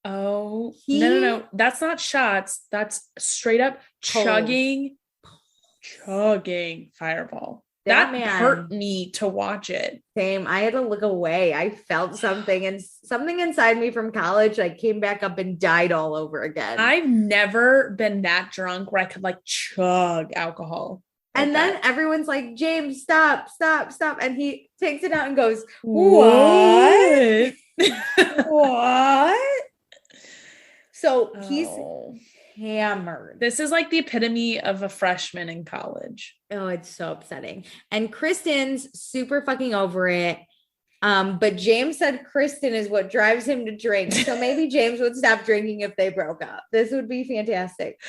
Oh, no. That's not shots. That's straight up chugging fireball. That hurt me to watch it. Same. I had to look away. I felt something, and something inside me from college like came back up and died all over again. I've never been that drunk where I could like chug alcohol. And then everyone's like, James, stop. And he takes it out and goes, what? What? So he's hammered. This is like the epitome of a freshman in college. Oh, it's so upsetting. And Kristen's super fucking over it. But James said Kristen is what drives him to drink. So maybe James would stop drinking if they broke up. This would be fantastic.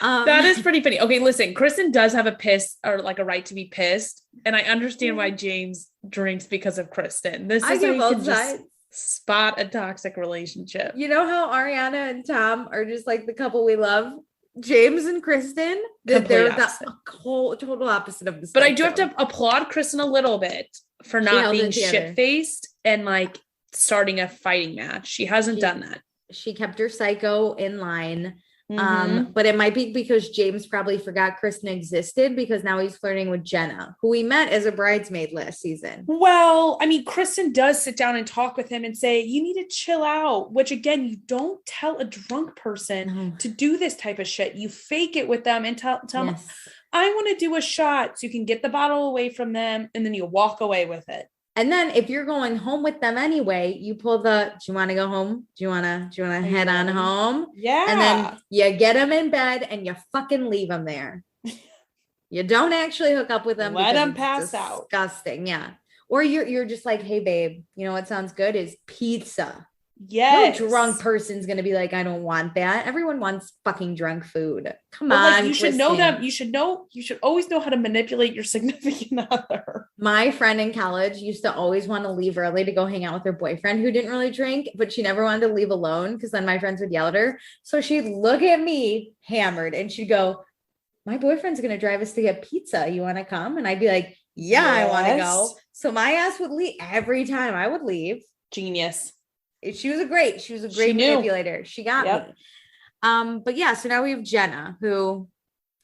That is pretty funny. Okay, listen, Kristen does have a right to be pissed. And I understand why James drinks because of Kristen. This is how you can just spot a toxic relationship. You know how Ariana and Tom are just like the couple we love? James and Kristen, they're the total opposite of this. But I do have to applaud Kristen a little bit for not being shit-faced and like starting a fighting match. She hasn't done that. She kept her psycho in line. But it might be because James probably forgot Kristen existed because now he's flirting with Jenna, who we met as a bridesmaid last season. Well, I mean, Kristen does sit down and talk with him and say, you need to chill out, which again, you don't tell a drunk person to do this type of shit. You fake it with them and tell them, I want to do a shot so you can get the bottle away from them. And then you walk away with it. And then if you're going home with them anyway, you pull do you want to go home? Do you want to head on home? Yeah. And then you get them in bed and you fucking leave them there. You don't actually hook up with them. Let them pass out. Disgusting. Yeah. Or you're just like, hey babe, you know what sounds good is pizza. Yes. No drunk person's going to be like, I don't want that. Everyone wants fucking drunk food. Come on. Like, you should know them. You should always know how to manipulate your significant other. My friend in college used to always want to leave early to go hang out with her boyfriend who didn't really drink, but she never wanted to leave alone because then my friends would yell at her. So she'd look at me hammered and she'd go, my boyfriend's going to drive us to get pizza. You want to come? And I'd be like, yeah, I want to go. So my ass would leave every time I would leave. Genius. She was a great manipulator. She got me. But yeah, so now we have Jenna, who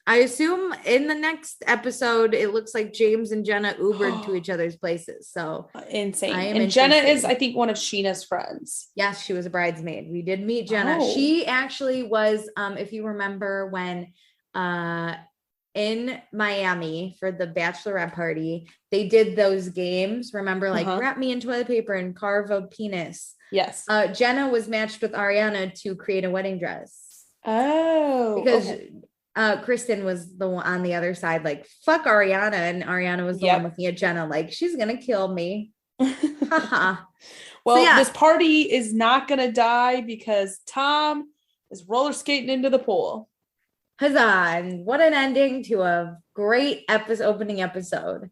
I assume in the next episode, it looks like James and Jenna Ubered to each other's places. So insane. And Jenna is, I think, one of Scheana's friends. Yes, she was a bridesmaid. We did meet Jenna. She actually was, if you remember when in Miami for the bachelorette party, they did those games. Remember, like wrap me in toilet paper and carve a penis. Yes. Jenna was matched with Ariana to create a wedding dress. Oh. Because Kristen was the one on the other side, like, fuck Ariana. And Ariana was the one looking at Jenna like, she's going to kill me. Well, this party is not going to die because Tom is roller skating into the pool. Huzzah. And what an ending to a great opening episode.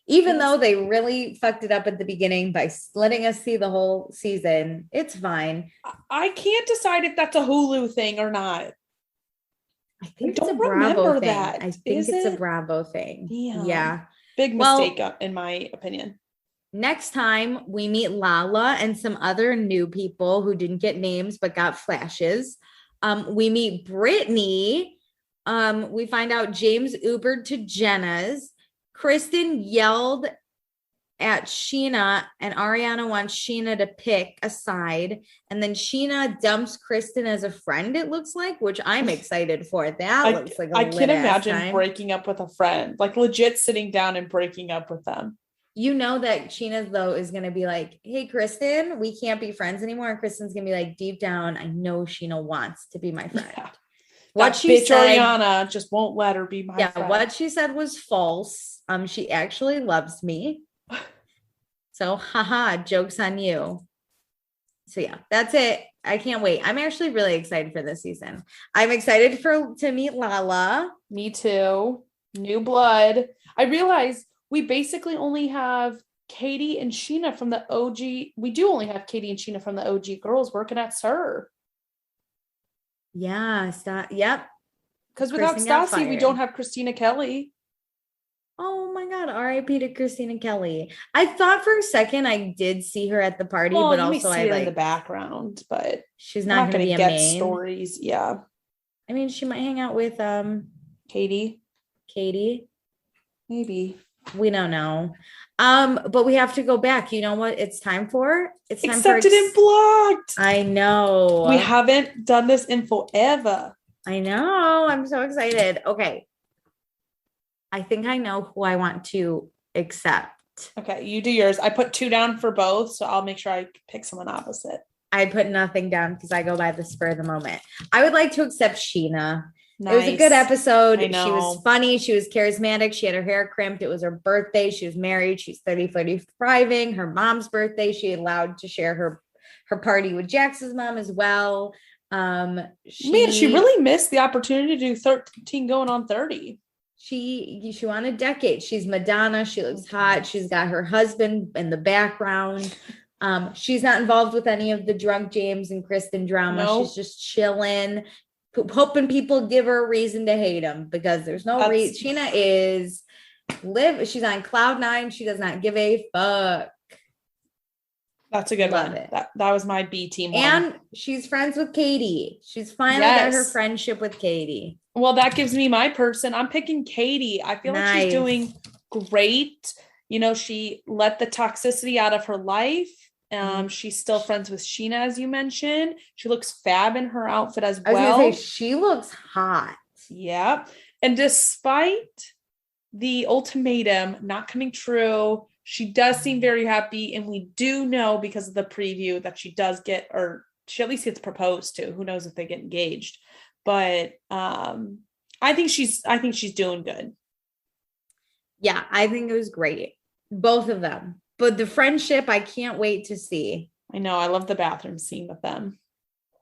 Even though they really fucked it up at the beginning by letting us see the whole season, it's fine. I can't decide if that's a Hulu thing or not. I think it's a Bravo thing. I think it's a Bravo thing. Damn. Yeah. Big mistake, in my opinion. Next time, we meet Lala and some other new people who didn't get names but got flashes. We meet Brittany. We find out James Ubered to Jenna's. Kristen yelled at Scheana and Ariana wants Scheana to pick a side. And then Scheana dumps Kristen as a friend, it looks like, which I'm excited for. That looks like I can imagine breaking up with a friend, like legit sitting down and breaking up with them. You know that Scheana, though, is going to be like, hey, Kristen, we can't be friends anymore. And Kristen's going to be like, deep down, I know Scheana wants to be my friend. Yeah. What she said, Ariana just won't let her be my friend. Yeah, what she said was false. She actually loves me. So, haha, joke's on you. So yeah, that's it. I can't wait. I'm actually really excited for this season. I'm excited to meet Lala. Me too. New blood. I realize we basically only have Katie and Scheana from the OG. We do only have Katie and Scheana from the OG girls working at SUR. Yeah, yep. Because without Stassi, we don't have Christina Kelly. Oh my God, R.I.P. to Christina Kelly. I thought for a second I did see her at the party, but also I like in the background, but she's not going to be a main. Stories. Yeah. I mean, she might hang out with Katie. Maybe. We don't know. But we have to go back. You know what it's time for? It's time Accepted and blocked. I know. We haven't done this in forever. I know. I'm so excited. Okay. I think I know who I want to accept. Okay, you do yours. I put 2 down for both, so I'll make sure I pick someone opposite. I put nothing down because I go by the spur of the moment. I would like to accept Scheana. Nice. It was a good episode. She was funny. She was charismatic. She had her hair crimped. It was her birthday. She was married. She's 30, 35. Her mom's birthday. She allowed to share her party with Jax's mom as well. She really missed the opportunity to do 13 going on 30. She won a decade. She's Madonna. She looks hot. She's got her husband in the background. She's not involved with any of the drunk James and Kristen drama. Nope. She's just chilling, hoping people give her a reason to hate him because there's no reason. Scheana she's on cloud 9. She does not give a fuck. That's a good one. That was my B team one. And she's friends with Katie. She's finally got her friendship with Katie. Well, that gives me my person. I'm picking Katie. I feel like she's doing great. You know, she let the toxicity out of her life. She's still friends with Scheana, as you mentioned. She looks fab in her outfit as well. I was gonna say, she looks hot. Yeah. And despite the ultimatum not coming true, she does seem very happy. And we do know because of the preview that she does get, or she at least gets proposed to. Who knows if they get engaged. But I think she's doing good. Yeah, I think it was great. Both of them. But the friendship, I can't wait to see. I know. I love the bathroom scene with them.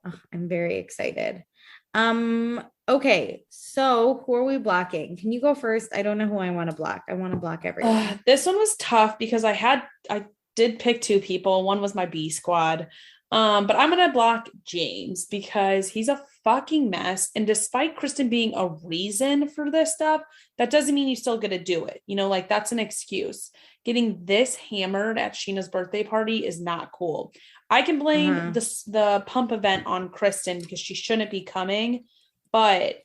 Oh, I'm very excited. Okay, so who are we blocking? Can you go first? I don't know who I want to block. I want to block everyone. This one was tough because I did pick 2 people. One was my B squad. But I'm going to block James because he's a fucking mess. And despite Kristen being a reason for this stuff, that doesn't mean you still get to do it. You know, like that's an excuse. Getting this hammered at Scheana's birthday party is not cool. I can blame the pump event on Kristen because she shouldn't be coming, but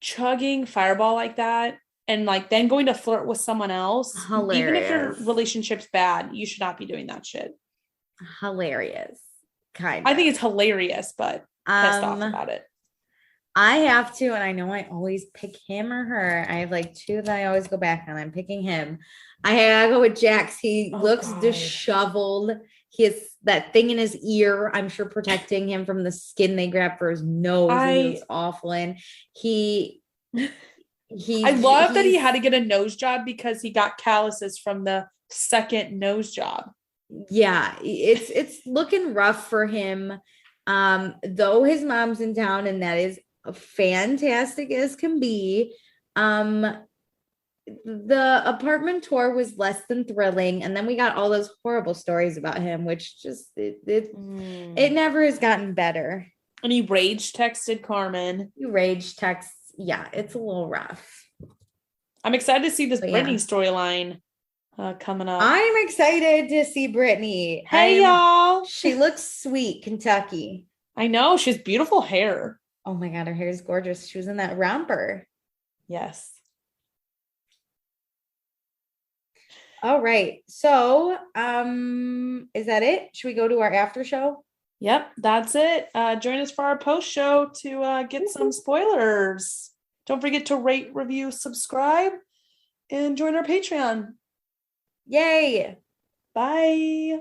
chugging Fireball like that and like then going to flirt with someone else, hilarious. Even if your relationship's bad, you should not be doing that shit. Hilarious. I think it's hilarious, but pissed off about it. I have to, and I know I always pick him or her. I have like 2 that I always go back on. I'm picking him. I gotta go with Jax. He looks disheveled. He has that thing in his ear, I'm sure protecting him from the skin they grab for his nose. It's awful. And I love that he had to get a nose job because he got calluses from the second nose job. Yeah, it's looking rough for him. Though his mom's in town, and that is fantastic as can be. The apartment tour was less than thrilling, and then we got all those horrible stories about him, which just it never has gotten better. And he rage texted Carmen. Yeah, it's a little rough. I'm excited to see this Brittany storyline coming up. I'm excited to see Brittany. Hey, y'all. She looks sweet, Kentucky. I know. She has beautiful hair. Oh my God, her hair is gorgeous. She was in that romper. Yes. All right. So, is that it? Should we go to our after show? Yep, that's it. Join us for our post show to get some spoilers. Don't forget to rate, review, subscribe, and join our Patreon. Yay. Bye.